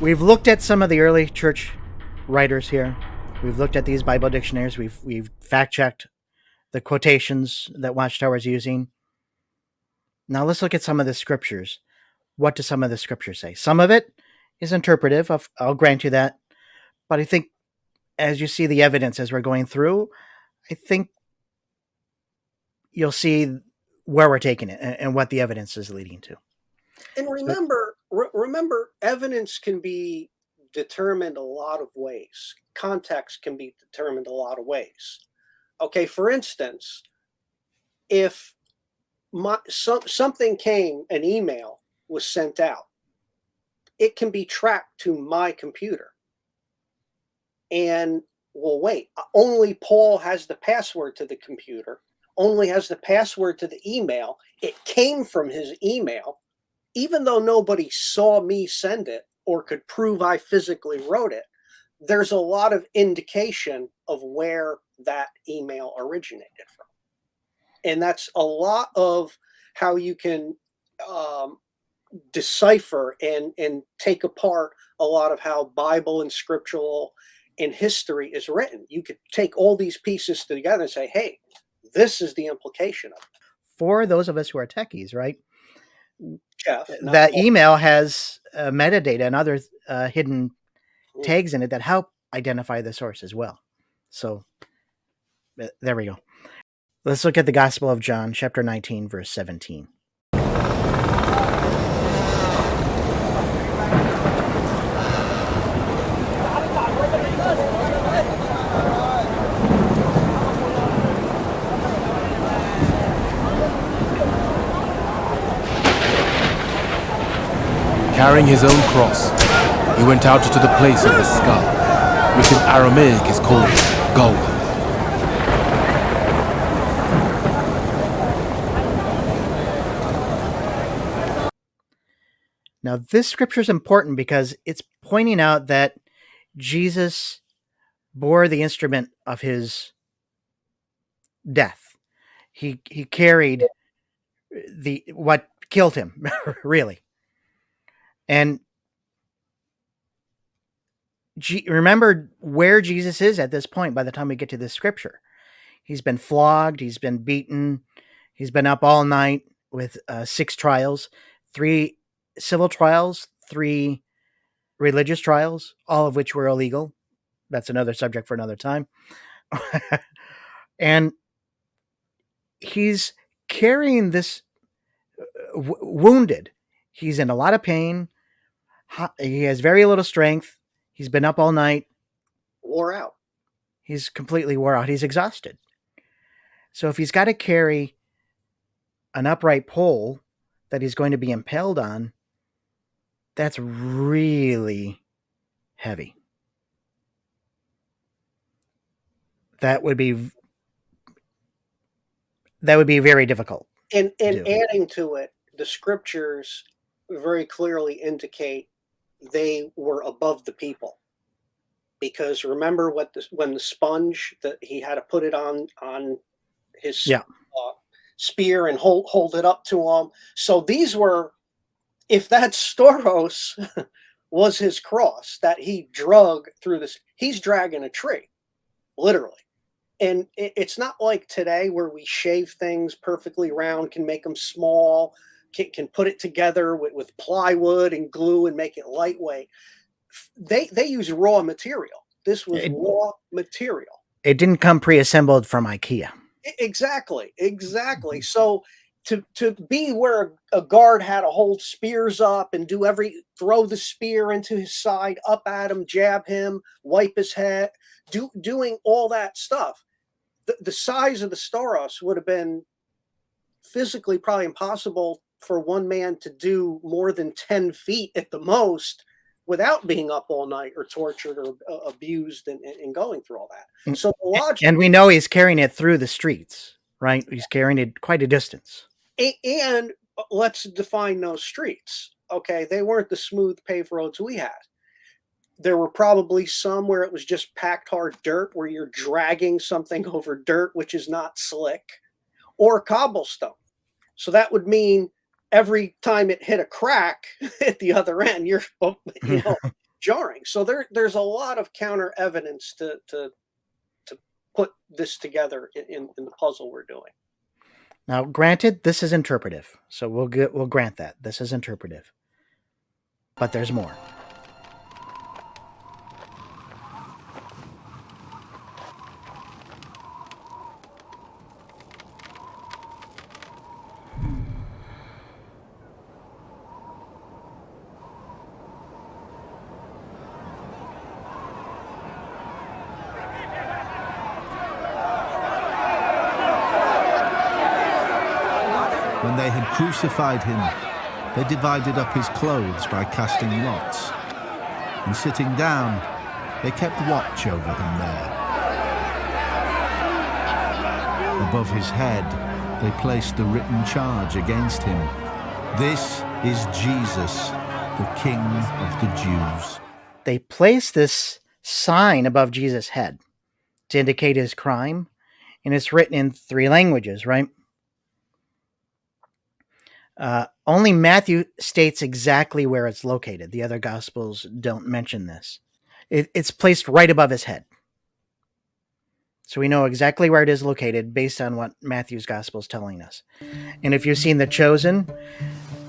we've looked at some of the early church writers here. We've looked at these Bible dictionaries. We've fact checked the quotations that Watchtower is using. Now let's look at some of the scriptures. What do some of the scriptures say? Some of it is interpretive. I'll grant you that. But I think as you see the evidence as we're going through, I think you'll see where we're taking it and what the evidence is leading to. And remember, evidence can be determined a lot of ways. Context can be determined a lot of ways. Okay, for instance, if something came, an email was sent out, it can be tracked to my computer. And, well, wait, only Paul has the password to the computer, only has the password to the email. It came from his email. Even though nobody saw me send it or could prove I physically wrote it, there's a lot of indication of where that email originated from. And that's a lot of how you can decipher and take apart a lot of how Bible and scriptural and history is written. You could take all these pieces together and say, hey, this is the implication of it. For those of us who are techies, right? Jeff, that email has metadata and other hidden tags in it that help identify the source as well. So there we go. Let's look at the Gospel of John, chapter 19, verse 17. Carrying his own cross, he went out to the place of the skull, which in Aramaic is called Golgotha. Now, this scripture is important because it's pointing out that Jesus bore the instrument of his death. He carried what killed him, really. And remember where Jesus is at this point by the time we get to this scripture. He's been flogged, he's been beaten, he's been up all night with 6 trials, 3 civil trials, 3 religious trials, all of which were illegal. That's another subject for another time. And he's carrying this wounded. He's in a lot of pain. He has very little strength. He's been up all night. Wore out. He's completely wore out. He's exhausted. So if he's got to carry an upright pole that he's going to be impaled on, that's really heavy. That would be very difficult. And adding to it, the scriptures very clearly indicate they were above the people, because remember when the sponge that he had to put it on his spear and hold it up to him. So these were, if that Storos was his cross that he drug through this, he's dragging a tree, literally. And it's not like today where we shave things perfectly round, can make them small, can put it together with plywood and glue and make it lightweight. They use raw material. This was raw material. It didn't come pre-assembled from IKEA. Exactly. So to be where a guard had to hold spears up and throw the spear into his side, up at him, jab him, wipe his head, doing all that stuff. The size of the Storos would have been physically probably impossible for one man to do more than 10 feet at the most without being up all night or tortured or abused and going through all that. So the logic, and we know he's carrying it through the streets, right? He's carrying it quite a distance. And let's define those streets. Okay, they weren't the smooth paved roads we had. There were probably some where it was just packed hard dirt, where you're dragging something over dirt, which is not slick, or cobblestone. So that would mean every time it hit a crack at the other end, you're jarring. So there's a lot of counter evidence to put this together in the puzzle we're doing. Now, granted, this is interpretive, so we'll grant that this is interpretive, but there's more. When they had crucified him, they divided up his clothes by casting lots. And sitting down, they kept watch over him there. Above his head, they placed the written charge against him. This is Jesus, the King of the Jews. They place this sign above Jesus' head to indicate his crime, and it's written in 3 languages, right? Only Matthew states exactly where it's located. The other Gospels don't mention this. It's placed right above his head. So we know exactly where it is located based on what Matthew's Gospel is telling us. And if you've seen The Chosen,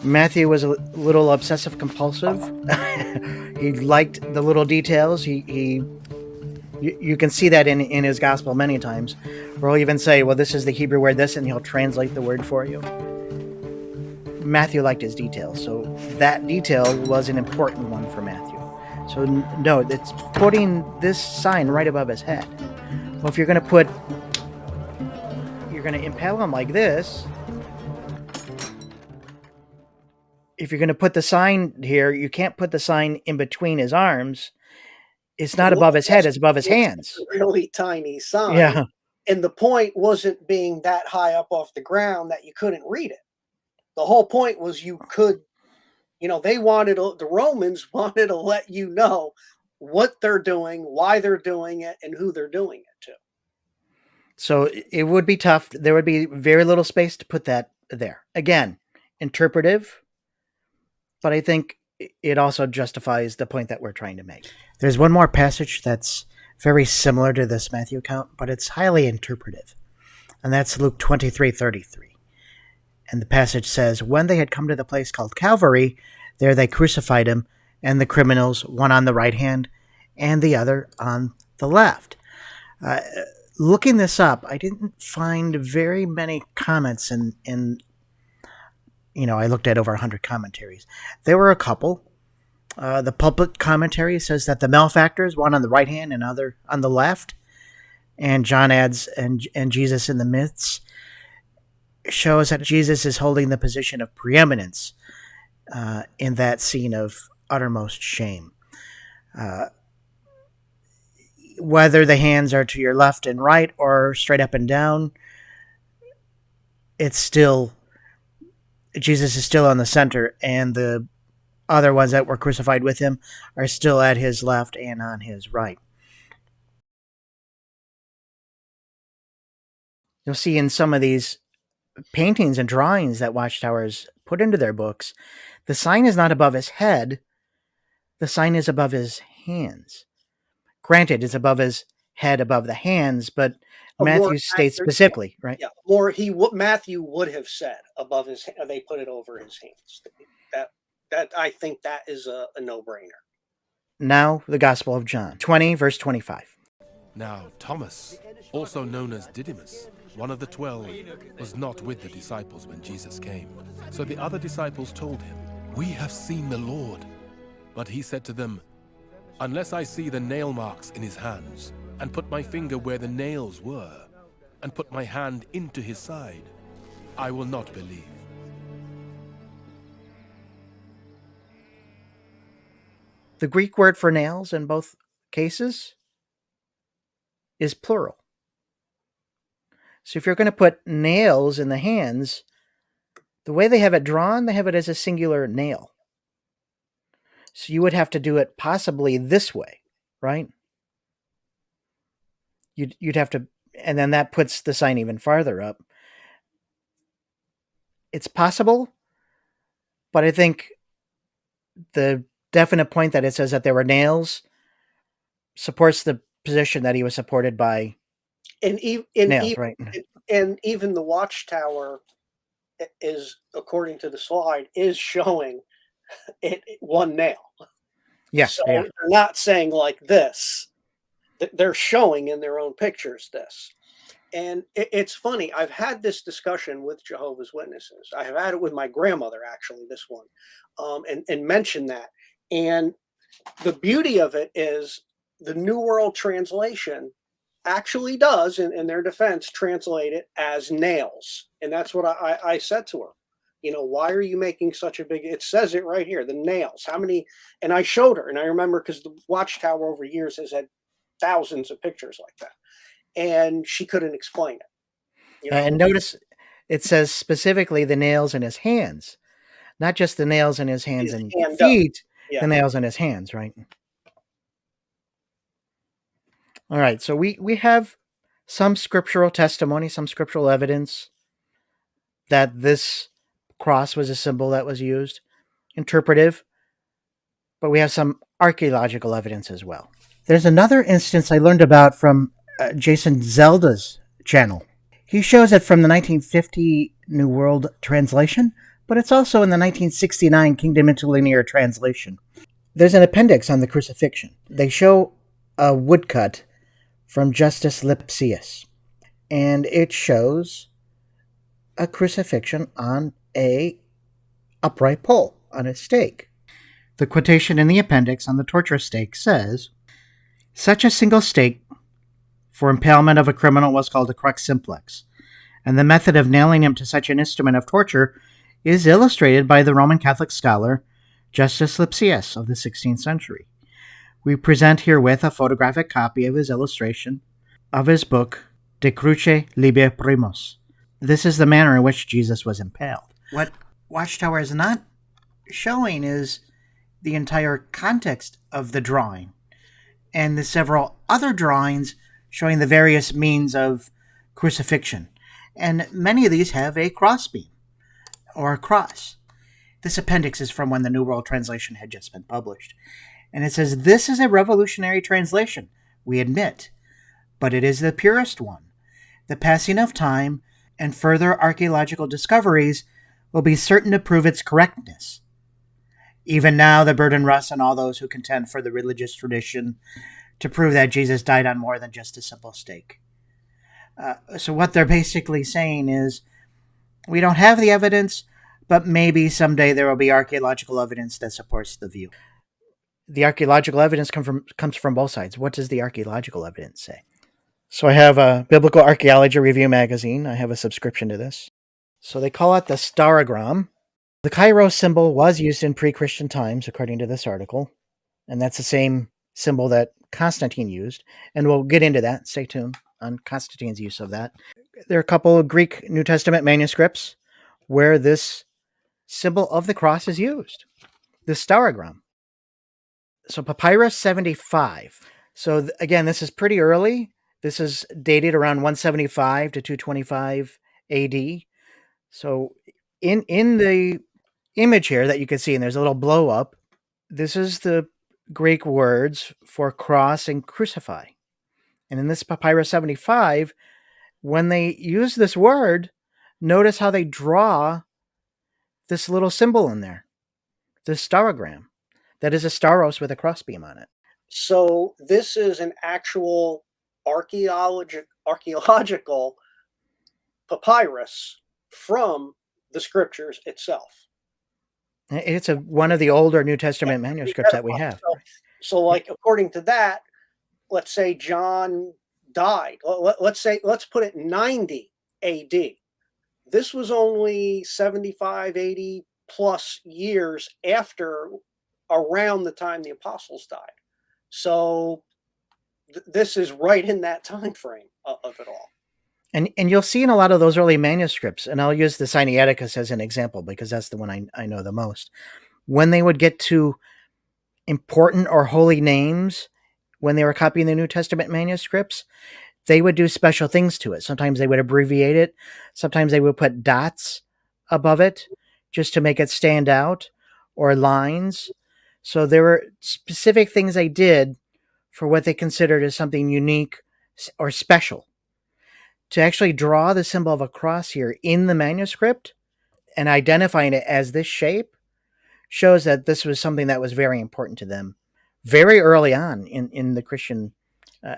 Matthew was a little obsessive compulsive. He liked the little details. You can see that in his Gospel many times, where he'll even say, well, this is the Hebrew word this, and he'll translate the word for you. Matthew liked his details, so that detail was an important one for Matthew. So no, it's putting this sign right above his head. Well, if you're going to impale him like this, if you're going to put the sign here, you can't put the sign in between his arms. It's not above his head, it's above his hands. It's a really tiny sign. Yeah. And the point wasn't being that high up off the ground that you couldn't read it. The whole point was you could, the Romans wanted to let you know what they're doing, why they're doing it, and who they're doing it to. So it would be tough. There would be very little space to put that there. Again, interpretive, but I think it also justifies the point that we're trying to make. There's one more passage that's very similar to this Matthew account, but it's highly interpretive, and that's Luke 23:33. And the passage says, when they had come to the place called Calvary, there they crucified him, and the criminals, one on the right hand and the other on the left. Looking this up, I didn't find very many comments in I looked at over 100 commentaries. There were a couple. The pulpit commentary says that the malefactors, one on the right hand and other on the left, and John adds, and Jesus in the midst, shows that Jesus is holding the position of preeminence in that scene of uttermost shame. Whether the hands are to your left and right or straight up and down, it's still, Jesus is still on the center, and the other ones that were crucified with him are still at his left and on his right. You'll see in some of these paintings and drawings that Watchtowers put into their books, the sign is not above his head, the sign is above his hands. Granted, it's above his head, above the hands, but Matthew states specifically, right? Yeah, Matthew would have said above his head, they put it over his hands. That I think that is a no-brainer. Now, the Gospel of John, 20, verse 25. Now Thomas, also known as Didymus, one of the 12, was not with the disciples when Jesus came. So the other disciples told him, "We have seen the Lord." But he said to them, "Unless I see the nail marks in his hands, and put my finger where the nails were, and put my hand into his side, I will not believe." The Greek word for nails in both cases is plural. So if you're going to put nails in the hands, the way they have it drawn, they have it as a singular nail. So you would have to do it possibly this way, right? You'd have to, and then that puts the sign even farther up. It's possible, but I think the definite point that it says that there were nails supports the position that he was supported by nails, right? And even the Watchtower is, according to the slide, is showing one nail. Yes, so they're not saying like this. They're showing in their own pictures this. And it's funny. I've had this discussion with Jehovah's Witnesses. I have had it with my grandmother, actually, this one, and mentioned that. And the beauty of it is the New World Translation actually does, in their defense, translate it as nails. And that's what I said to her. Why are you making such a big, it says it right here, the nails, how many, and I showed her, and I remember because the Watchtower over years has had thousands of pictures like that. And she couldn't explain it. And notice it says specifically the nails in his hands, not just the nails in his hands and feet, the nails in his hands, right? All right, so we have some scriptural testimony, some scriptural evidence that this cross was a symbol that was used, interpretive, but we have some archaeological evidence as well. There's another instance I learned about from Jason Zelda's channel. He shows it from the 1950 New World Translation, but it's also in the 1969 Kingdom Interlinear Translation. There's an appendix on the crucifixion. They show a woodcut from Justus Lipsius, and it shows a crucifixion on a upright pole, on a stake. The quotation in the appendix on the torture stake says, "Such a single stake for impalement of a criminal was called a crux simplex, and the method of nailing him to such an instrument of torture is illustrated by the Roman Catholic scholar Justus Lipsius of the 16th century. We present herewith a photographic copy of his illustration of his book De Cruce Liber Primus. This is the manner in which Jesus was impaled." What Watchtower is not showing is the entire context of the drawing and the several other drawings showing the various means of crucifixion. And many of these have a crossbeam or a cross. This appendix is from when the New World Translation had just been published. And it says, "This is a revolutionary translation, we admit, but it is the purest one. The passing of time and further archaeological discoveries will be certain to prove its correctness. Even now, the burden rests on all those who contend for the religious tradition to prove that Jesus died on more than just a simple stake." So what they're basically saying is, we don't have the evidence, but maybe someday there will be archaeological evidence that supports the view. The archaeological evidence comes from both sides. What does the archaeological evidence say? So I have a Biblical Archaeology Review magazine. I have a subscription to this. So they call it the starogram. The Kairos symbol was used in pre-Christian times, according to this article. And that's the same symbol that Constantine used. And we'll get into that. Stay tuned on Constantine's use of that. There are a couple of Greek New Testament manuscripts where this symbol of the cross is used. The starogram. So Papyrus 75. So again, this is pretty early. This is dated around 175 to 225 AD. So in the image here that you can see, and there's a little blow up, this is the Greek words for cross and crucify. And in this Papyrus 75, when they use this word, notice how they draw this little symbol in there, this starogram. That is a staros with a crossbeam on it. So this is an actual archaeological papyrus from the scriptures itself. It's one of the older New Testament manuscripts that we have. So like, according to that, let's say John died. Let's put it 90 AD. This was only 75, 80 plus years after, around the time the apostles died. So this is right in that time frame of it all. And you'll see in a lot of those early manuscripts, and I'll use the Sinaiticus as an example because that's the one I know the most. When they would get to important or holy names, when they were copying the New Testament manuscripts, they would do special things to it. Sometimes they would abbreviate it. Sometimes they would put dots above it just to make it stand out, or lines. So there were specific things they did for what they considered as something unique or special. To actually draw the symbol of a cross here in the manuscript and identifying it as this shape shows that this was something that was very important to them very early on in the Christian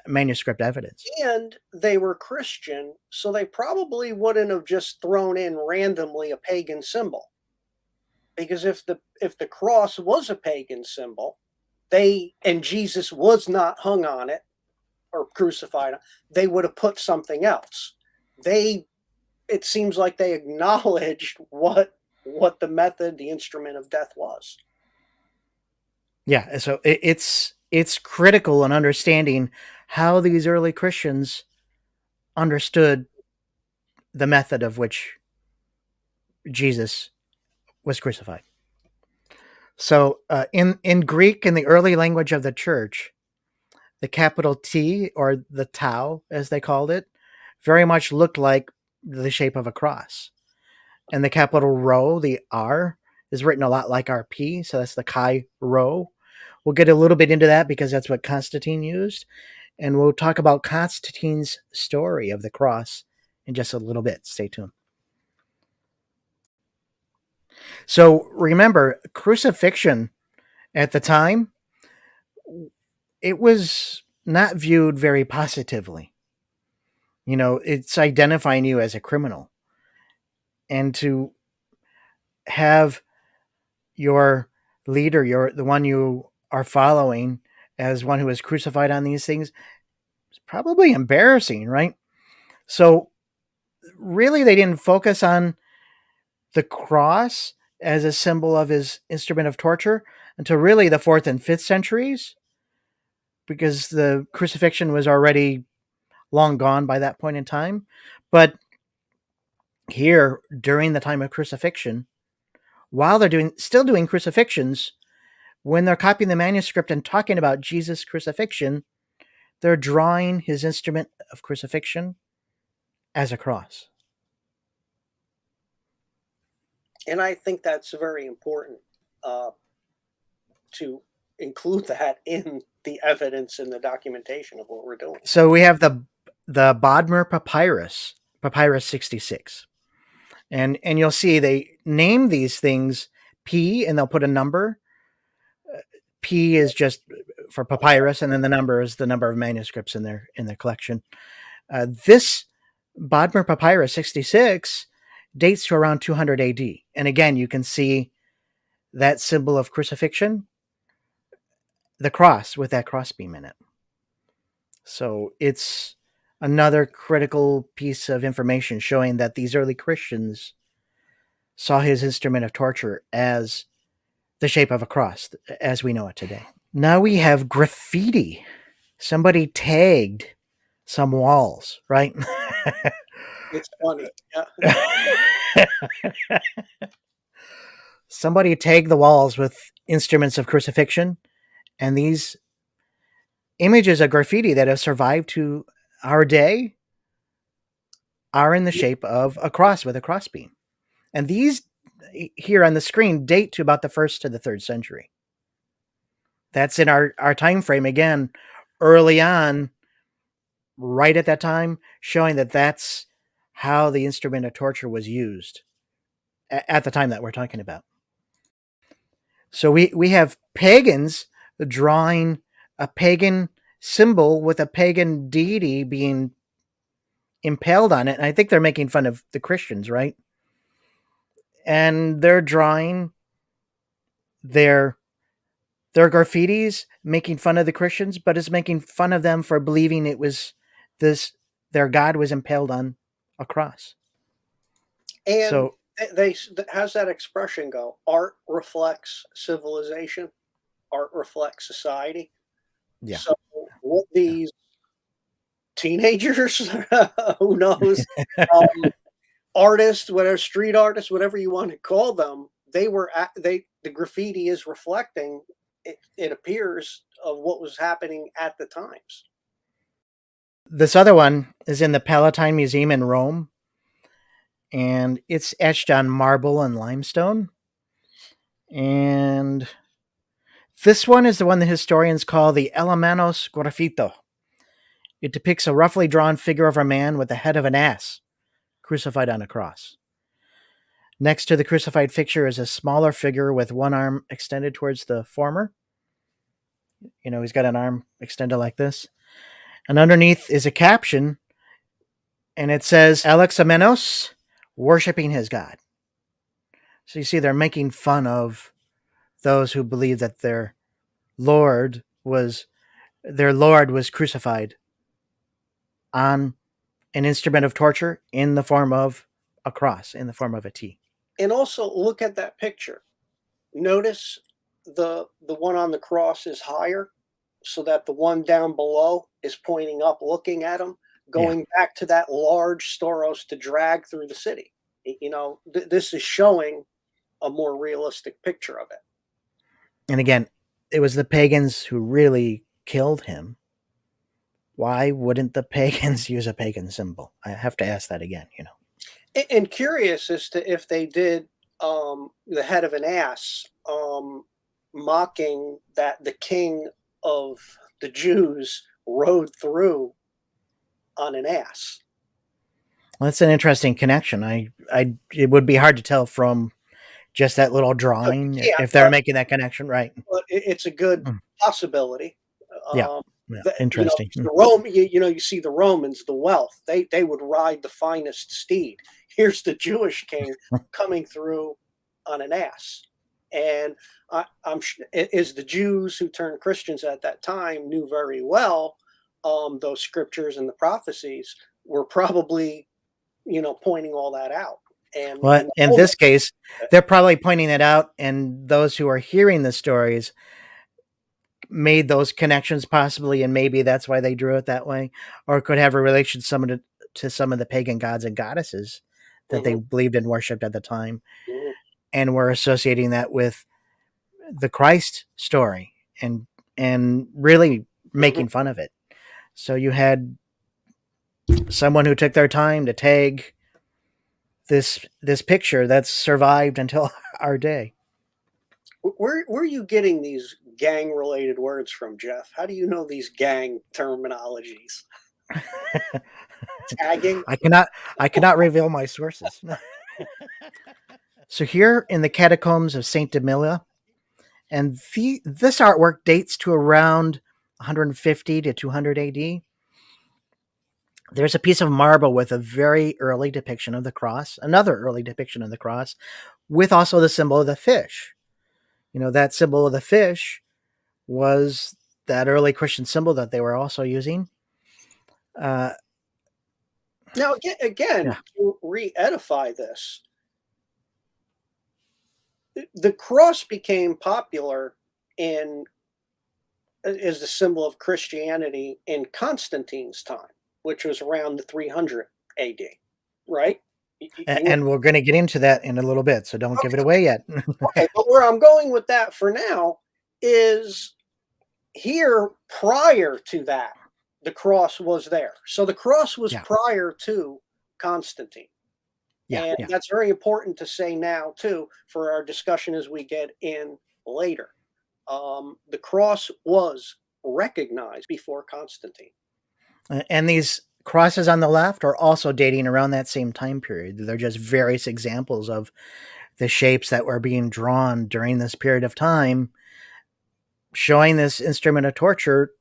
manuscript evidence. And they were Christian, so they probably wouldn't have just thrown in randomly a pagan symbol. Because if the cross was a pagan symbol, and Jesus was not hung on it or crucified, they would have put something else. It seems like they acknowledged what the method, the instrument of death was. Yeah, so it's critical in understanding how these early Christians understood the method of which Jesus was crucified. So in Greek, in the early language of the church, the capital T, or the tau, as they called it, very much looked like the shape of a cross. And the capital Rho, the R, is written a lot like RP, so that's the Chi Rho. We'll get a little bit into that because that's what Constantine used. And we'll talk about Constantine's story of the cross in just a little bit. Stay tuned. So remember, crucifixion at the time, it was not viewed very positively. You know, it's identifying you as a criminal. And to have your leader, the one you are following, as one who was crucified on these things, it's probably embarrassing, right? So really they didn't focus on the cross as a symbol of his instrument of torture until really the 4th and 5th centuries, because the crucifixion was already long gone by that point in time. But here, during the time of crucifixion, while they're still doing crucifixions, when they're copying the manuscript and talking about Jesus' crucifixion, they're drawing his instrument of crucifixion as a cross. And I think that's very important to include that in the evidence and the documentation of what we're doing. So we have the Bodmer Papyrus, Papyrus 66. And you'll see they name these things P, and they'll put a number. P is just for papyrus, and then the number is the number of manuscripts in their collection. This Bodmer Papyrus 66 dates to around 200 AD. And again, you can see that symbol of crucifixion, the cross with that crossbeam in it. So it's another critical piece of information showing that these early Christians saw his instrument of torture as the shape of a cross, as we know it today. Now we have graffiti. Somebody tagged some walls, right? It's funny. Yeah. Somebody tagged the walls with instruments of crucifixion, and these images of graffiti that have survived to our day are in the shape of a cross with a crossbeam. And these here on the screen date to about the 1st to the 3rd century. That's in our time frame, again, early on, right at that time, showing that that's how the instrument of torture was used at the time that we're talking about. So we have pagans drawing a pagan symbol with a pagan deity being impaled on it. And I think they're making fun of the Christians, right? And they're drawing their graffitis making fun of the Christians, but it's making fun of them for believing it was their God was impaled on a cross. And so how's that expression go? Art reflects civilization. Art reflects society. Yeah. So what these teenagers, who knows, artists, whatever, street artists, whatever you want to call them, the graffiti is reflecting, it appears, of what was happening at the times. This other one is in the Palatine Museum in Rome, and it's etched on marble and limestone. And This one is the one that historians call the Elementos Graffito. It depicts a roughly drawn figure of a man with the head of an ass crucified on a cross. Next to the crucified figure is a smaller figure with one arm extended towards the former. He's got an arm extended like this. And underneath is a caption, and it says, Alexamenos, worshiping his God. So you see, they're making fun of those who believe that their Lord was crucified on an instrument of torture in the form of a cross, in the form of a T. And also look at that picture. Notice the one on the cross is higher, so that the one down below is pointing up, looking at him, going back to that large stauros to drag through the city. This is showing a more realistic picture of it. And again, it was the pagans who really killed him. Why wouldn't the pagans use a pagan symbol? I have to ask that again, And curious as to if they did the head of an ass, mocking that the king of the Jews rode through on an ass. Well, that's an interesting connection. It would be hard to tell from just that little drawing if they're making that connection, right? But it's a good possibility. Interesting. You see the Romans, the wealth, they would ride the finest steed. Here's the Jewish king coming through on an ass. And I'm as the Jews who turned Christians at that time knew very well, those scriptures and the prophecies were probably, pointing all that out. And in this case, they're probably pointing it out, and those who are hearing the stories made those connections possibly, and maybe that's why they drew it that way, or could have a relation to some of the pagan gods and goddesses that they believed and worshipped at the time, and were associating that with the Christ story and really making fun of it. So you had someone who took their time to tag this picture that's survived until our day. Where are you getting these gang related words from, Jeff? How do you know these gang terminologies? Tagging? I cannot reveal my sources. So here in the catacombs of Saint Demilla, and this artwork dates to around 150 to 200 AD. There's a piece of marble with a very early depiction of the cross, another early depiction of the cross, with also the symbol of the fish. That symbol of the fish was that early Christian symbol that they were also using. Now, again, to re-edify this, the cross became popular as the symbol of Christianity in Constantine's time, which was around the 300 AD, right? And we're going to get into that in a little bit, so don't give it away yet. Okay, but where I'm going with that for now is here prior to that, the cross was there. So the cross was prior to Constantine. And that's very important to say now, too, for our discussion as we get in later. The cross was recognized before Constantine. And these crosses on the left are also dating around that same time period. They're just various examples of the shapes that were being drawn during this period of time, showing this instrument of torture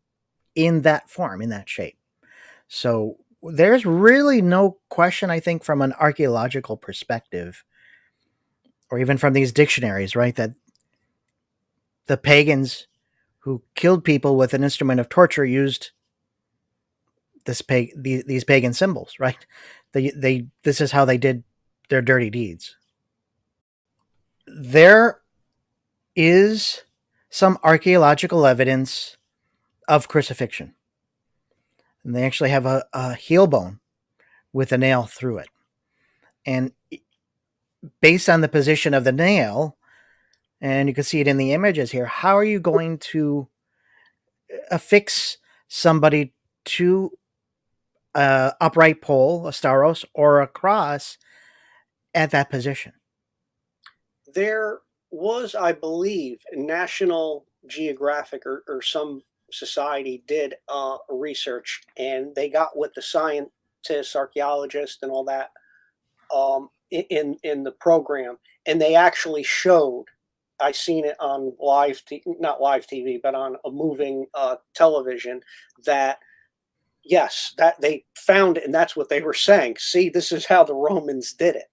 in that form, in that shape. So there's really no question, I think, from an archaeological perspective, or even from these dictionaries, right, that the pagans who killed people with an instrument of torture used these pagan symbols, right? This is how they did their dirty deeds. There is some archaeological evidence of crucifixion. And they actually have a heel bone with a nail through it. And based on the position of the nail, and you can see it in the images here, how are you going to affix somebody to an upright pole, a stauros, or a cross at that position? There was, I believe, national Geographic or some society did research, and they got with the scientists, archaeologists, and all that in the program, and they actually showed. I seen it on not live TV, but on a moving television, that yes, that they found it, and that's what they were saying. See, this is how the Romans did it.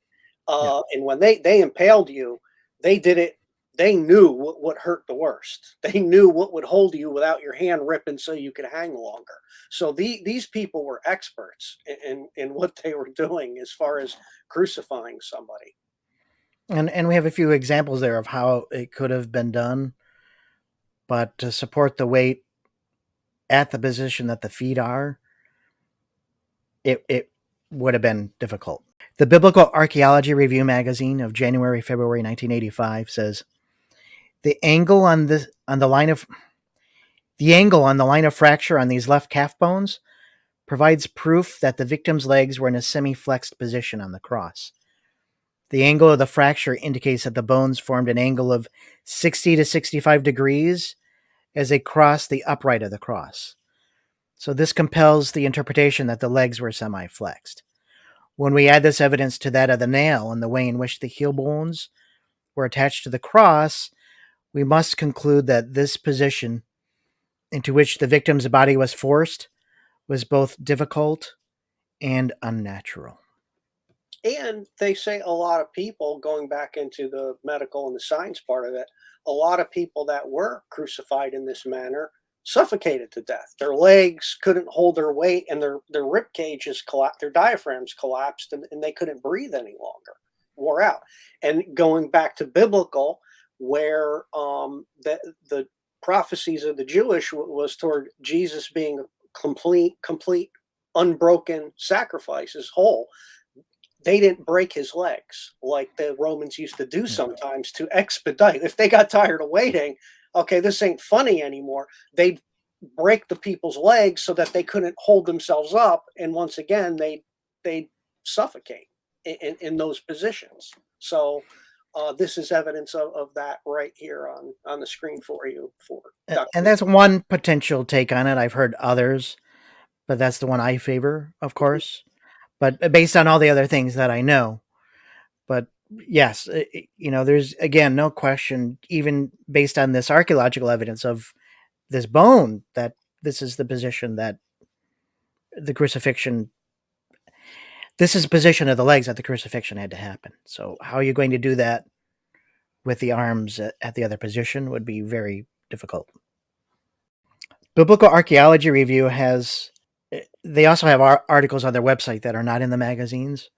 Yeah. And when they impaled you, they did it. They knew what would hurt the worst. They knew what would hold you without your hand ripping, so you could hang longer. So these people were experts in what they were doing as far as crucifying somebody. And we have a few examples there of how it could have been done, but to support the weight at the position that the feet are, it would have been difficult. The Biblical Archaeology Review magazine of February 1985 says the angle on the line of fracture on these left calf bones provides proof that the victim's legs were in a semi-flexed position on the cross. The angle of the fracture indicates that the bones formed an angle of 60 to 65 degrees as they crossed the upright of the cross. So this compels the interpretation that the legs were semi-flexed. When we add this evidence to that of the nail and the way in which the heel bones were attached to the cross, we must conclude that this position into which the victim's body was forced was both difficult and unnatural. And they say a lot of people, going back into the medical and the science part of it, a lot of people that were crucified in this manner suffocated to death. Their legs couldn't hold their weight, and their rib cages collapsed, their diaphragms collapsed, and they couldn't breathe any longer, wore out. And going back to biblical, where the prophecies of the Jewish was toward Jesus being a complete, unbroken sacrifices, whole. They didn't break his legs like the Romans used to do sometimes to expedite. If they got tired of waiting, okay, this ain't funny anymore. They'd break the people's legs so that they couldn't hold themselves up, and once again, they suffocate in those positions. So this is evidence of that right here on the screen for you. And that's one potential take on it. I've heard others, but that's the one I favor, of course. But based on all the other things that I know. But yes, there's, again, no question, even based on this archaeological evidence of this bone, that this is the position that the crucifixion, this is the position of the legs that the crucifixion had to happen. So how are you going to do that with the arms at the other position would be very difficult. Biblical Archaeology Review they also have articles on their website that are not in the magazines.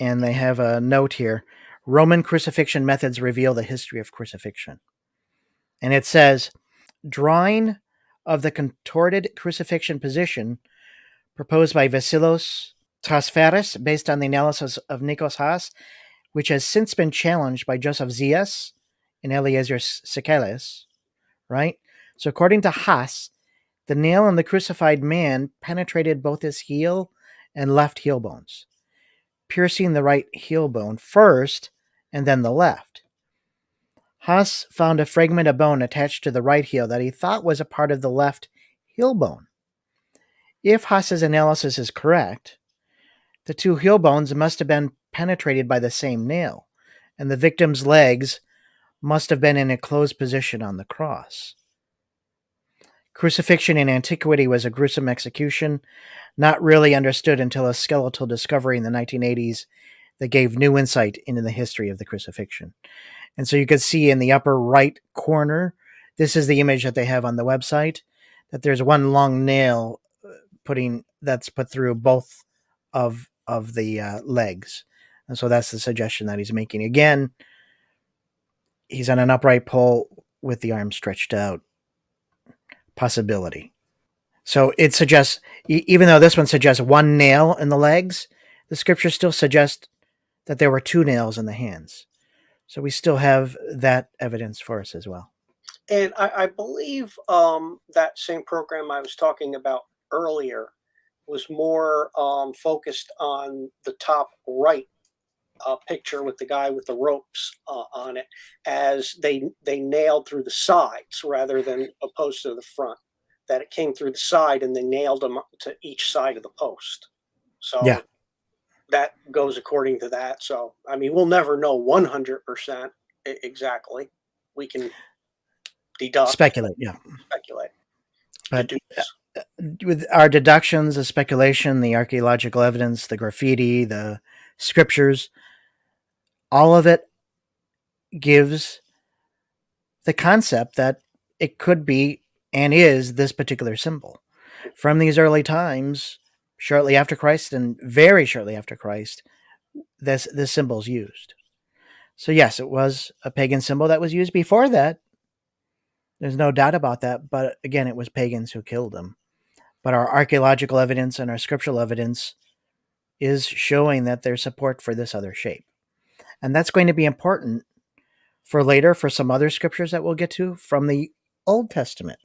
And they have a note here: Roman crucifixion methods reveal the history of crucifixion. And it says, drawing of the contorted crucifixion position proposed by Vasilos Tasfaris based on the analysis of Nikos Haas, which has since been challenged by Joseph Zias and Eliezer Sikeles, right? So according to Haas, the nail in the crucified man penetrated both his heel and left heel bones, piercing the right heel bone first and then the left. Haas found a fragment of bone attached to the right heel that he thought was a part of the left heel bone. If Haas's analysis is correct, the two heel bones must have been penetrated by the same nail, and the victim's legs must have been in a closed position on the cross. Crucifixion in antiquity was a gruesome execution, not really understood until a skeletal discovery in the 1980s that gave new insight into the history of the crucifixion. And so you can see in the upper right corner, this is the image that they have on the website, that there's one long nail that's put through both of the legs. And so that's the suggestion that he's making. Again, he's on an upright pole with the arm stretched out. Possibility. So it suggests, even though this one suggests one nail in the legs, the scriptures still suggest that there were two nails in the hands. So we still have that evidence for us as well. And I believe that same program I was talking about earlier was more focused on the top right picture with the guy with the ropes on it, as they nailed through the sides rather than opposed to the front. That it came through the side and they nailed them to each side of the post. So Yeah. that goes according to that. So I mean, we'll never know 100% exactly. We can deduct, Speculate, yeah. speculate, But deduce. with our deductions, the speculation, the archaeological evidence, the graffiti, the scriptures, all of it gives the concept that it could be and is this particular symbol. From these early times, shortly after Christ and very shortly after Christ, this symbol is used. So yes, it was a pagan symbol that was used before that. There's no doubt about that. But again, it was pagans who killed them. But our archaeological evidence and our scriptural evidence is showing that there's support for this other shape. And that's going to be important for later for some other scriptures that we'll get to from the Old Testament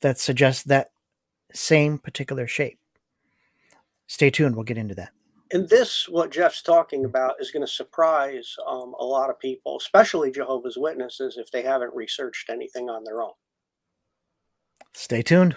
that suggest that same particular shape. Stay tuned. We'll get into that. And this, what Jeff's talking about, is going to surprise a lot of people, especially Jehovah's Witnesses, if they haven't researched anything on their own. Stay tuned.